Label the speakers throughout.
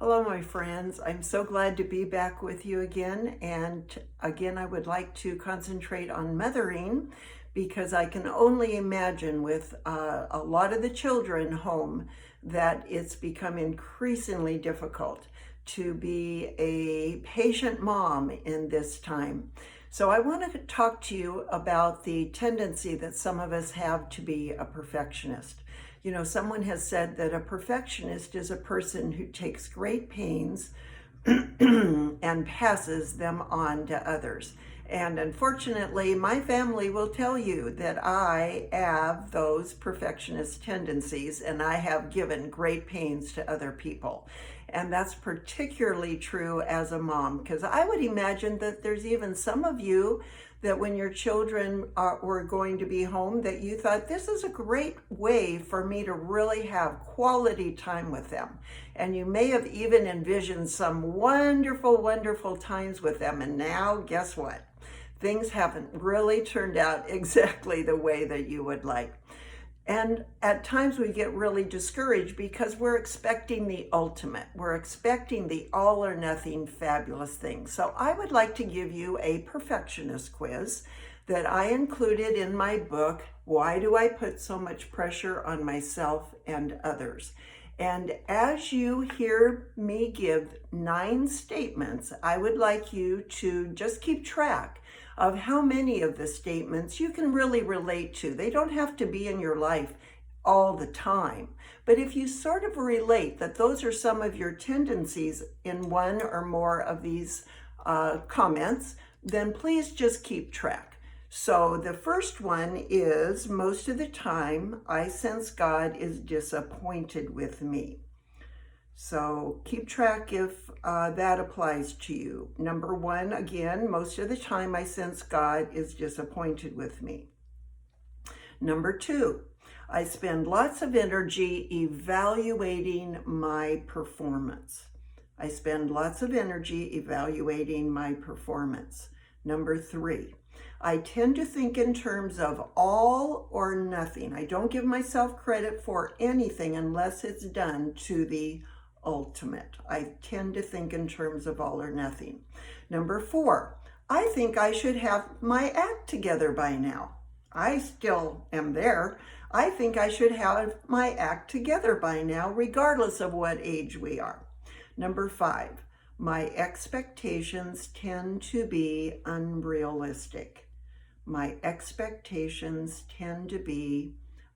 Speaker 1: Hello, my friends. I'm so glad to be back with you again. And again, I would like to concentrate on mothering because I can only imagine with a lot of the children home that it's become increasingly difficult to be a patient mom in this time. So I want to talk to you about the tendency that some of us have to be a perfectionist. You know, someone has said that a perfectionist is a person who takes great pains and passes them on to others. And unfortunately, my family will tell you that I have those perfectionist tendencies and I have given great pains to other people. And that's particularly true as a mom, because I would imagine that there's even some of you that when your children were going to be home, that you thought, this is a great way for me to really have quality time with them. And you may have even envisioned some wonderful, wonderful times with them. And now, guess what? Things haven't really turned out exactly the way that you would like. And at times we get really discouraged because we're expecting the ultimate. We're expecting the all or nothing fabulous thing. So I would like to give you a perfectionist quiz that I included in my book, Why Do I Put So Much Pressure on Myself and Others? And as you hear me give 9 statements, I would like you to just keep track of how many of the statements you can really relate to. They don't have to be in your life all the time. But if you sort of relate that those are some of your tendencies in one or more of these comments, then please just keep track. So the first one is, most of the time, I sense God is disappointed with me. So keep track if that applies to you. Number 1, again, most of the time I sense God is disappointed with me. Number 2, I spend lots of energy evaluating my performance. I spend lots of energy evaluating my performance. Number 3, I tend to think in terms of all or nothing. I don't give myself credit for anything unless it's done to the ultimate. I tend to think in terms of all or nothing. Number 4, I think I should have my act together by now. I still am there. I think I should have my act together by now, regardless of what age we are. Number 5, my expectations tend to be unrealistic. My expectations tend to be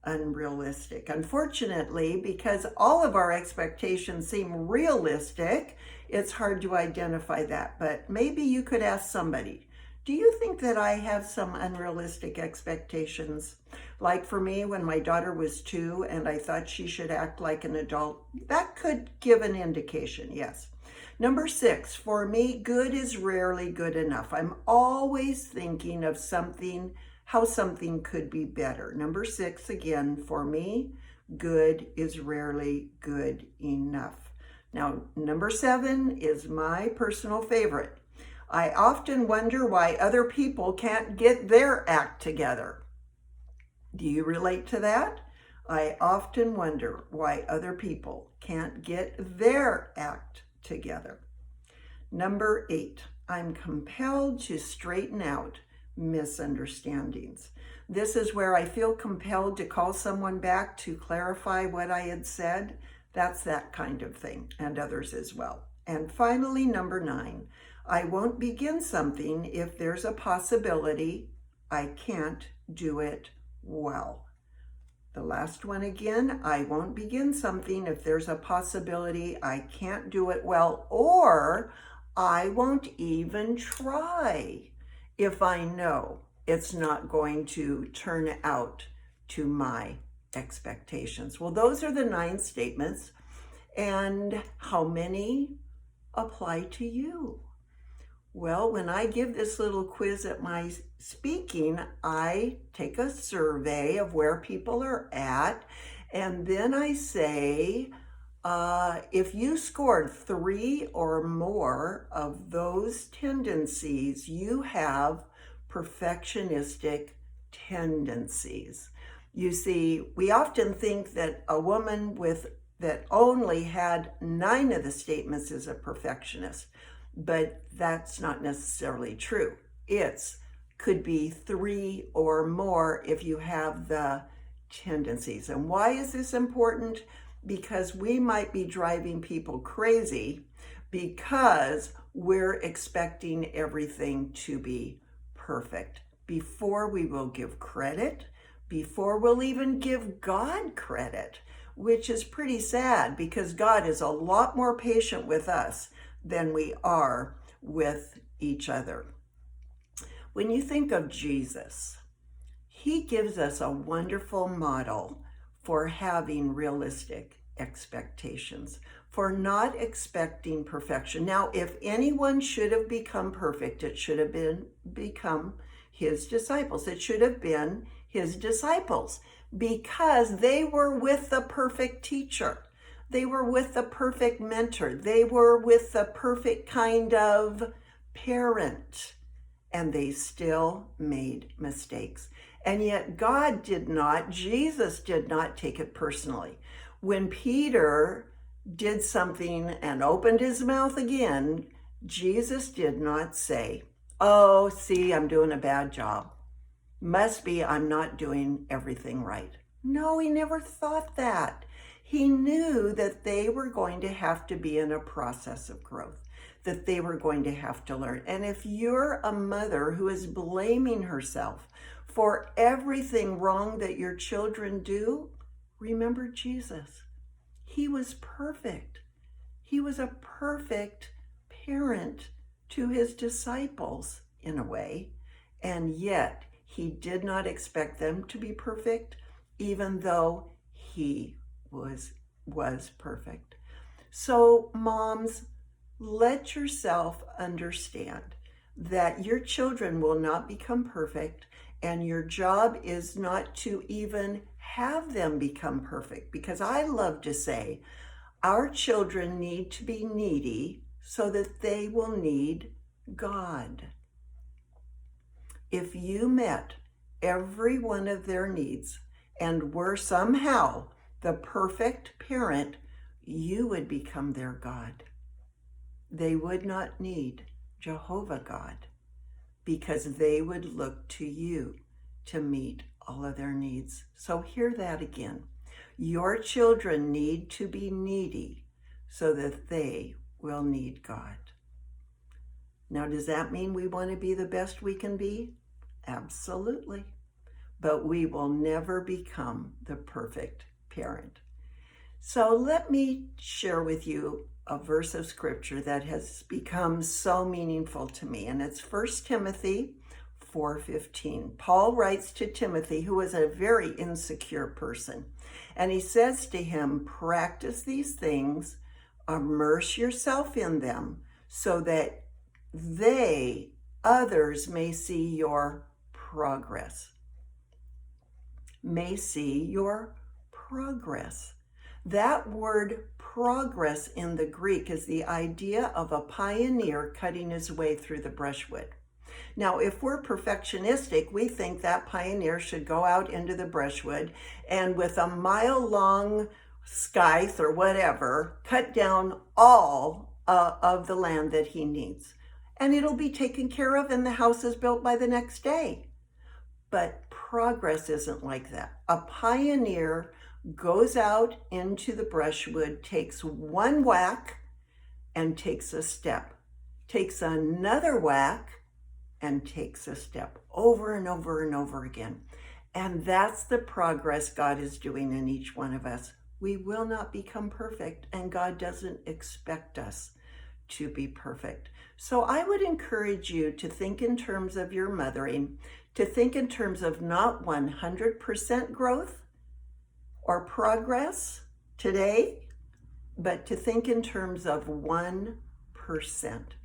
Speaker 1: unrealistic. Unfortunately, because all of our expectations seem realistic, it's hard to identify that. But maybe you could ask somebody, do you think that I have some unrealistic expectations? Like for me, when my daughter was 2 and I thought she should act like an adult, that could give an indication, yes. Number 6, for me, good is rarely good enough. I'm always thinking of something, how something could be better. Number 6, again, for me, good is rarely good enough. Now, number 7 is my personal favorite. I often wonder why other people can't get their act together. Do you relate to that? I often wonder why other people can't get their act together. Number 8, I'm compelled to straighten out misunderstandings. This is where I feel compelled to call someone back to clarify what I had said. That's that kind of thing, and others as well. And finally, number 9, I won't begin something if there's a possibility I can't do it well. The last one again, I won't begin something if there's a possibility I can't do it well, or I won't even try if I know it's not going to turn out to my expectations. Well, those are the 9 statements. And how many apply to you? Well, when I give this little quiz at my speaking, I take a survey of where people are at, and then I say, if you scored 3 or more of those tendencies, you have perfectionistic tendencies. You see, we often think that a woman with that only had 9 of the statements as a perfectionist, but that's not necessarily true. It's could be 3 or more if you have the tendencies. And why is this important? Because we might be driving people crazy because we're expecting everything to be perfect before we will give credit, before we'll even give God credit, which is pretty sad because God is a lot more patient with us than we are with each other. When you think of Jesus, he gives us a wonderful model for having realistic expectations, for not expecting perfection. Now, if anyone should have become perfect, it should have become his disciples. It should have been his disciples because they were with the perfect teacher. They were with the perfect mentor. They were with the perfect kind of parent, and they still made mistakes. And yet God did not, Jesus did not take it personally. When Peter did something and opened his mouth again, Jesus did not say, "Oh, see, I'm doing a bad job. Must be I'm not doing everything right." No, he never thought that. He knew that they were going to have to be in a process of growth, that they were going to have to learn. And if you're a mother who is blaming herself for everything wrong that your children do, remember Jesus. He was perfect. He was a perfect parent to his disciples in a way, and yet he did not expect them to be perfect, even though he was perfect. So moms, let yourself understand that your children will not become perfect, and your job is not to even have them become perfect, because I love to say our children need to be needy so that they will need God. If you met every one of their needs and were somehow the perfect parent, you would become their God. They would not need Jehovah God because they would look to you to meet all of their needs. So hear that again. Your children need to be needy so that they will need God. Now, does that mean we want to be the best we can be? Absolutely. But we will never become the perfect parent. So let me share with you a verse of scripture that has become so meaningful to me, and it's 1 Timothy 4:15. Paul writes to Timothy, who is a very insecure person, and he says to him, "Practice these things, immerse yourself in them, so that others may see your progress." May see your progress. That word progress in the Greek is the idea of a pioneer cutting his way through the brushwood. Now, if we're perfectionistic, we think that pioneer should go out into the brushwood and with a mile-long scythe or whatever, cut down all of the land that he needs. And it'll be taken care of and the house is built by the next day. But progress isn't like that. A pioneer goes out into the brushwood, takes one whack and takes a step, takes another whack and takes a step, over and over and over again. And that's the progress God is doing in each one of us. We will not become perfect, and God doesn't expect us to be perfect. So I would encourage you to think in terms of your mothering, to think in terms of not 100% growth or progress today, but to think in terms of 1%.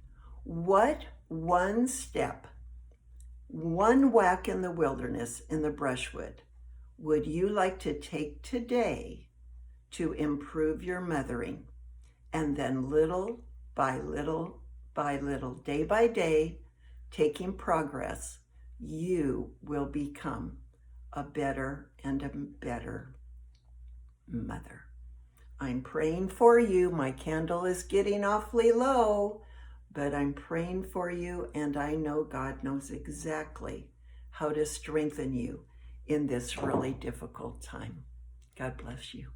Speaker 1: What one step, one whack in the wilderness, in the brushwood, would you like to take today to improve your mothering? And then little by little by little, day by day, taking progress, you will become a better and a better mother. I'm praying for you. My candle is getting awfully low, but I'm praying for you, and I know God knows exactly how to strengthen you in this really difficult time. God bless you.